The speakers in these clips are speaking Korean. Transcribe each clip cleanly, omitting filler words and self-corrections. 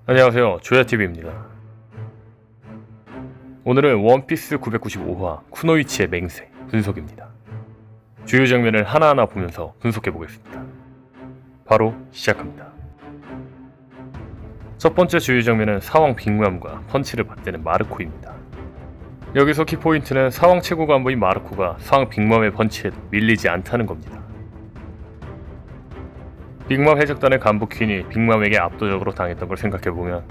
안녕하세요, 조야TV입니다. 오늘은 원피스 995화 쿠노이치의 맹세 분석입니다. 주요 장면을 하나하나 보면서 분석해보겠습니다. 바로 시작합니다. 첫 번째 주요 장면은 사왕 빅맘과 펀치를 받대는 마르코입니다. 여기서 키포인트는 사왕 최고 간부인 마르코가 사왕 빅맘의 펀치에도 밀리지 않다는 겁니다. 빅맘 해적단의 간부 퀸이 빅맘에게 압도적으로 당했던 걸 생각해보면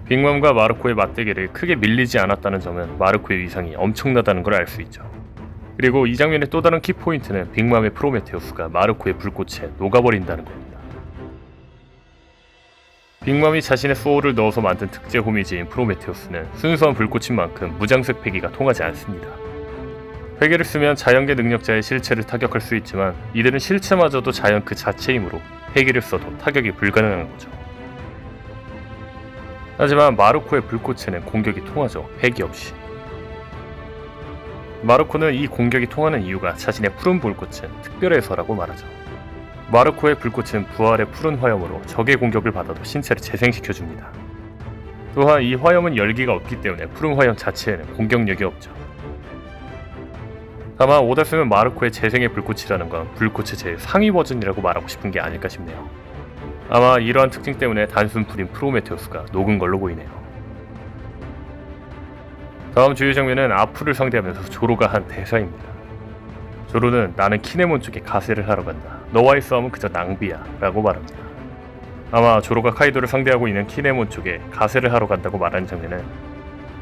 빅맘과 마르코의 맞대결에 크게 밀리지 않았다는 점은 마르코의 위상이 엄청나다는 걸 알 수 있죠. 그리고 이 장면의 또 다른 키포인트는 빅맘의 프로메테우스가 마르코의 불꽃에 녹아버린다는 겁니다. 빅맘이 자신의 소울을 넣어서 만든 특제 호미지인 프로메테우스는 순수한 불꽃인 만큼 무장색 패기가 통하지 않습니다. 회계를 쓰면 자연계 능력자의 실체를 타격할 수 있지만 이들은 실체마저도 자연 그 자체이므로 회계를 써도 타격이 불가능한 거죠. 하지만 마르코의 불꽃에는 공격이 통하죠. 회기 없이. 마르코는 이 공격이 통하는 이유가 자신의 푸른 불꽃은 특별해서라고 말하죠. 마르코의 불꽃은 부활의 푸른 화염으로 적의 공격을 받아도 신체를 재생시켜줍니다. 또한 이 화염은 열기가 없기 때문에 푸른 화염 자체에는 공격력이 없죠. 다만 오다스는 마르코의 재생의 불꽃이라는 건 불꽃의 제일 상위 버전이라고 말하고 싶은 게 아닐까 싶네요. 아마 이러한 특징 때문에 단순 불인 프로메테우스가 녹은 걸로 보이네요. 다음 주요 장면은 아프를 상대하면서 조로가 한 대사입니다. 조로는 나는 키네몬 쪽에 가세를 하러 간다. 너와의 싸움은 그저 낭비야 라고 말합니다. 아마 조로가 카이도를 상대하고 있는 키네몬 쪽에 가세를 하러 간다고 말하는 장면은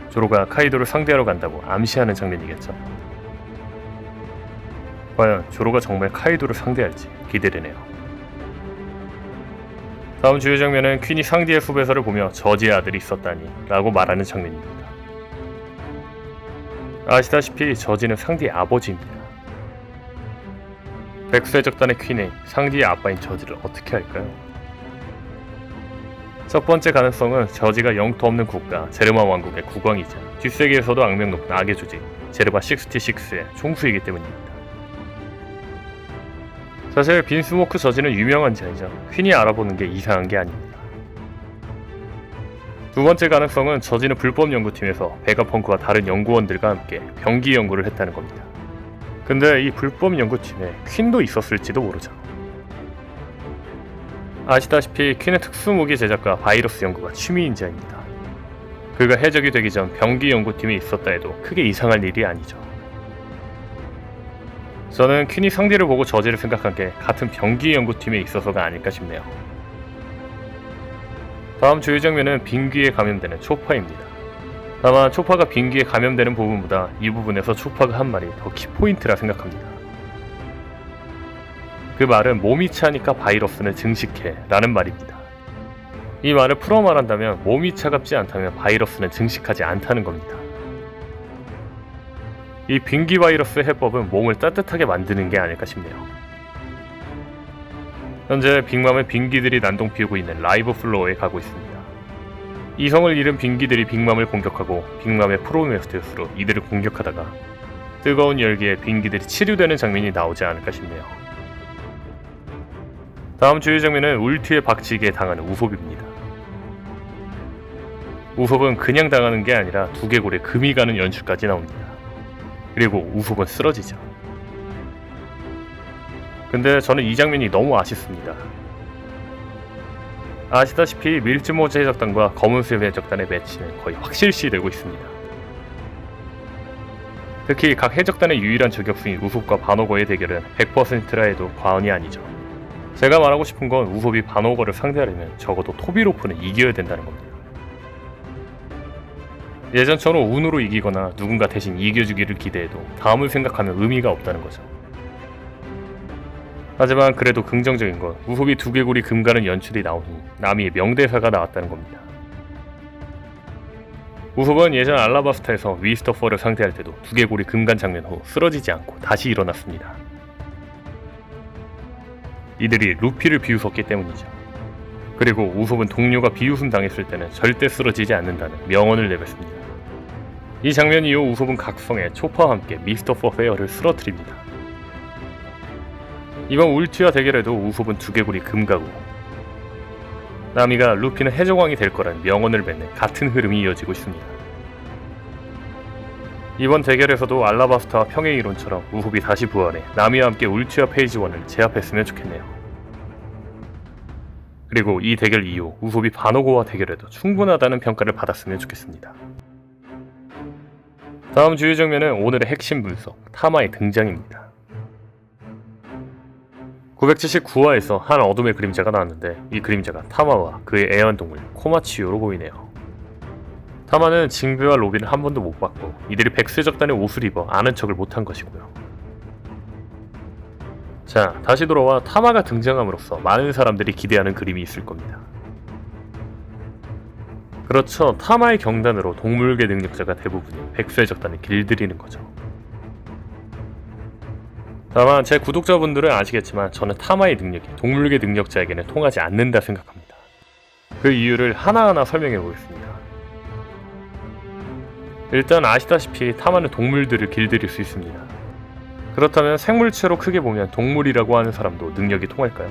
조로가 카이도를 상대하러 간다고 암시하는 장면이겠죠. 과연 조로가 정말 카이도를 상대할지 기대되네요. 다음 주요 장면은 퀸이 상디의 숲에서를 보며 저지의 아들이 있었다니 라고 말하는 장면입니다. 아시다시피 저지는 상디의 아버지입니다. 백수해적단의 퀸이 상디의 아빠인 저지를 어떻게 할까요? 첫 번째 가능성은 저지가 영토 없는 국가 제르마 왕국의 국왕이자 뒷세계에서도 악명 높은 악의 조직 제르마 66의 총수이기 때문입니다. 사실 빈스모크 저지는 유명한 자이자 퀸이 알아보는 게 이상한 게 아닙니다. 두 번째 가능성은 저지는 불법 연구팀에서 베가펑크와 다른 연구원들과 함께 병기 연구를 했다는 겁니다. 근데 이 불법 연구팀에 퀸도 있었을지도 모르죠. 아시다시피 퀸의 특수무기 제작과 바이러스 연구가 취미인자입니다. 그가 해적이 되기 전 병기 연구팀에 있었다 해도 크게 이상할 일이 아니죠. 저는 퀸이 상대를 보고 저지를 생각한 게 같은 병기 연구팀에 있어서가 아닐까 싶네요. 다음 주요 장면은 빙귀에 감염되는 초파입니다. 다만 초파가 빙귀에 감염되는 부분보다 이 부분에서 초파가 한 말이 더 키포인트라 생각합니다. 그 말은 몸이 차니까 바이러스는 증식해 라는 말입니다. 이 말을 풀어 말한다면 몸이 차갑지 않다면 바이러스는 증식하지 않다는 겁니다. 이 빙기 바이러스의 해법은 몸을 따뜻하게 만드는 게 아닐까 싶네요. 현재 빅맘의 빙기들이 난동 피우고 있는 라이브 플로어에 가고 있습니다. 이성을 잃은 빙기들이 빅맘을 공격하고 빅맘의 프로메테우스로 이들을 공격하다가 뜨거운 열기에 빙기들이 치료되는 장면이 나오지 않을까 싶네요. 다음 주요 장면은 울트에 박치기에 당하는 우솝입니다. 우솝은 그냥 당하는 게 아니라 두개골에 금이 가는 연출까지 나옵니다. 그리고 우솝은 쓰러지죠. 근데 저는 이 장면이 너무 아쉽습니다. 아시다시피 밀즈모즈 해적단과 검은수염 해적단의 매치는 거의 확실시되고 있습니다. 특히 각 해적단의 유일한 저격수인 우솝과 바노거의 대결은 100%라 해도 과언이 아니죠. 제가 말하고 싶은 건 우솝이 바노거를 상대하려면 적어도 토비로프는 이겨야 된다는 겁니다. 예전처럼 운으로 이기거나 누군가 대신 이겨주기를 기대해도 다음을 생각하면 의미가 없다는 거죠. 하지만 그래도 긍정적인 건 우솝이 두개골이 금가는 연출이 나오니 나미의 명대사가 나왔다는 겁니다. 우솝은 예전 알라바스타에서 위스터퍼를 상대할 때도 두개골이 금간 장면 후 쓰러지지 않고 다시 일어났습니다. 이들이 루피를 비웃었기 때문이죠. 그리고 우솝은 동료가 비웃음 당했을 때는 절대 쓰러지지 않는다는 명언을 내뱉습니다. 이 장면 이후 우솝은 각성해 초파와 함께 미스터 퍼페어를 쓰러뜨립니다. 이번 울티와 대결에도 우솝은 두개골이 금가고 나미가 루피는 해적왕이 될 거라는 명언을 맺는 같은 흐름이 이어지고 있습니다. 이번 대결에서도 알라바스타와 평행 이론처럼 우홉이 다시 부활해 나미와 함께 울티아 페이지 1을 제압했으면 좋겠네요. 그리고 이 대결 이후 우홉이 바노고와 대결해도 충분하다는 평가를 받았으면 좋겠습니다. 다음 주요 장면은 오늘의 핵심 분석, 타마의 등장입니다. 979화에서 한 어둠의 그림자가 나왔는데 이 그림자가 타마와 그의 애완동물 코마치요로 보이네요. 타마는 징베와 로빈을 한 번도 못 봤고 이들이 백쇄적단의 옷을 입어 아는 척을 못한 것이고요. 자, 다시 돌아와 타마가 등장함으로써 많은 사람들이 기대하는 그림이 있을 겁니다. 그렇죠, 타마의 경단으로 동물계 능력자가 대부분이 백쇄적단을 길들이는 거죠. 다만 제 구독자분들은 아시겠지만 저는 타마의 능력이 동물계 능력자에게는 통하지 않는다 생각합니다. 그 이유를 하나하나 설명해 보겠습니다. 일단 아시다시피 타마는 동물들을 길들일 수 있습니다. 그렇다면 생물체로 크게 보면 동물이라고 하는 사람도 능력이 통할까요?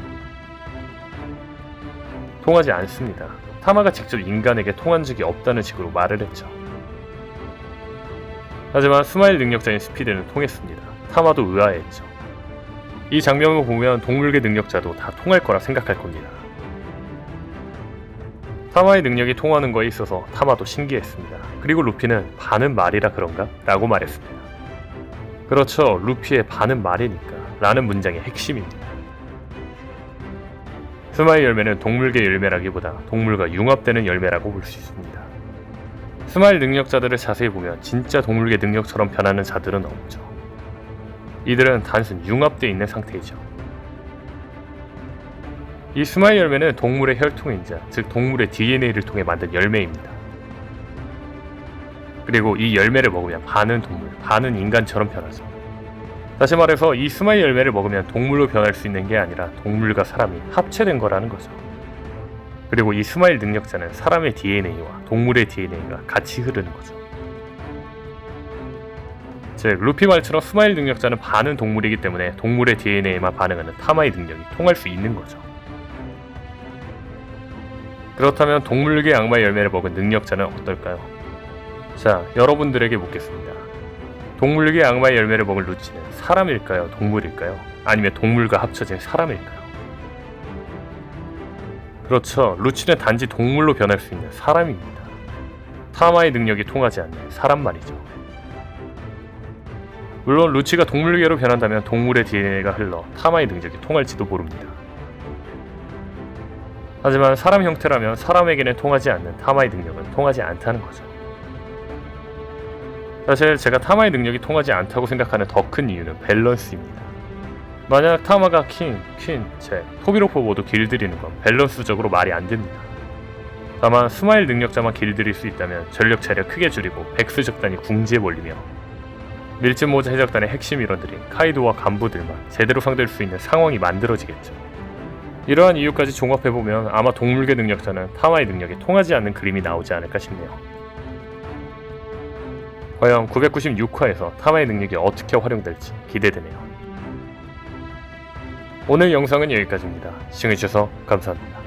통하지 않습니다. 타마가 직접 인간에게 통한 적이 없다는 식으로 말을 했죠. 하지만 스마일 능력자인 스피드는 통했습니다. 타마도 의아해했죠. 이 장면을 보면 동물계 능력자도 다 통할 거라 생각할 겁니다. 타마의 능력이 통하는 거에 있어서 타마도 신기했습니다. 그리고 루피는 반은 말이라 그런가? 라고 말했습니다. 그렇죠, 루피의 반은 말이니까 라는 문장의 핵심입니다. 스마일 열매는 동물계 열매라기보다 동물과 융합되는 열매라고 볼 수 있습니다. 스마일 능력자들을 자세히 보면 진짜 동물계 능력처럼 변하는 자들은 없죠. 이들은 단순 융합되어 있는 상태이죠. 이 스마일 열매는 동물의 혈통인자, 즉 동물의 DNA를 통해 만든 열매입니다. 그리고 이 열매를 먹으면 반은 동물, 반은 인간처럼 변하죠. 다시 말해서 이 스마일 열매를 먹으면 동물로 변할 수 있는 게 아니라 동물과 사람이 합체된 거라는 거죠. 그리고 이 스마일 능력자는 사람의 DNA와 동물의 DNA가 같이 흐르는 거죠. 즉, 루피 말처럼 스마일 능력자는 반은 동물이기 때문에 동물의 DNA에만 반응하는 타마의 능력이 통할 수 있는 거죠. 그렇다면 동물계 악마의 열매를 먹은 능력자는 어떨까요? 자, 여러분들에게 묻겠습니다. 동물계 악마의 열매를 먹은 루치는 사람일까요? 동물일까요? 아니면 동물과 합쳐진 사람일까요? 그렇죠, 루치는 단지 동물로 변할 수 있는 사람입니다. 타마의 능력이 통하지 않는 사람 말이죠. 물론 루치가 동물계로 변한다면 동물의 DNA가 흘러 타마의 능력이 통할지도 모릅니다. 하지만 사람 형태라면 사람에게는 통하지 않는 타마의 능력은 통하지 않다는 거죠. 사실 제가 타마의 능력이 통하지 않다고 생각하는 더 큰 이유는 밸런스입니다. 만약 타마가 킹, 퀸, 잭, 토비로포 모두 길들이는 건 밸런스적으로 말이 안 됩니다. 다만 스마일 능력자만 길들일 수 있다면 전력 차이를 크게 줄이고 백수적단이 궁지에 몰리며 밀짚모자 해적단의 핵심 일원들인 카이도와 간부들만 제대로 상대할 수 있는 상황이 만들어지겠죠. 이러한 이유까지 종합해보면 아마 동물계 능력자는 타마의 능력이 통하지 않는 그림이 나오지 않을까 싶네요. 과연 996화에서 타마의 능력이 어떻게 활용될지 기대되네요. 오늘 영상은 여기까지입니다. 시청해주셔서 감사합니다.